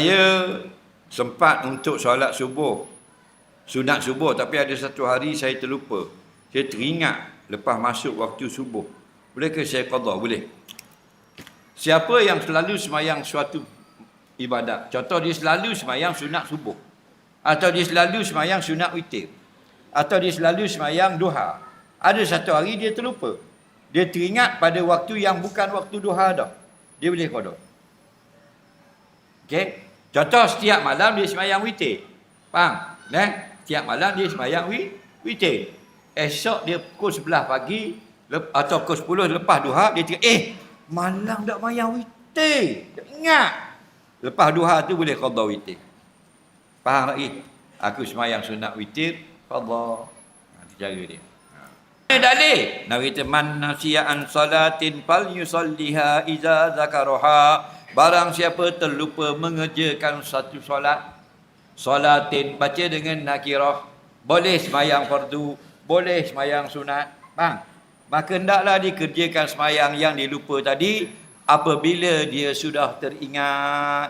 Saya sempat untuk solat subuh, sunat subuh, tapi ada satu hari saya terlupa. Saya teringat lepas masuk waktu subuh. Bolehkah saya qada? Boleh. Siapa yang selalu semayang suatu ibadat, contoh dia selalu semayang sunat subuh, atau dia selalu semayang sunat witir, atau dia selalu semayang duha, ada satu hari dia terlupa, dia teringat pada waktu yang bukan waktu duha dah, dia boleh qada. Okey. Contoh setiap malam dia semayang witir. Faham? Setiap malam dia semayang witir. Esok dia pukul 11 pagi atau pukul 10 lepas duha, dia tengok, malam dak semayang witir. Tak ingat. Lepas duha tu boleh qada witir. Faham lagi? Aku semayang sunat witir, qada. Cara dia. Dalil. Nabi teman nasiya an salatin fal yusalliha iza zakaraha. Barang siapa terlupa mengerjakan satu solat, solatin baca dengan nakirah, boleh semayang fardu, boleh semayang sunat, faham? Maka hendaklah dikerjakan semayang yang dilupa tadi apabila dia sudah teringat.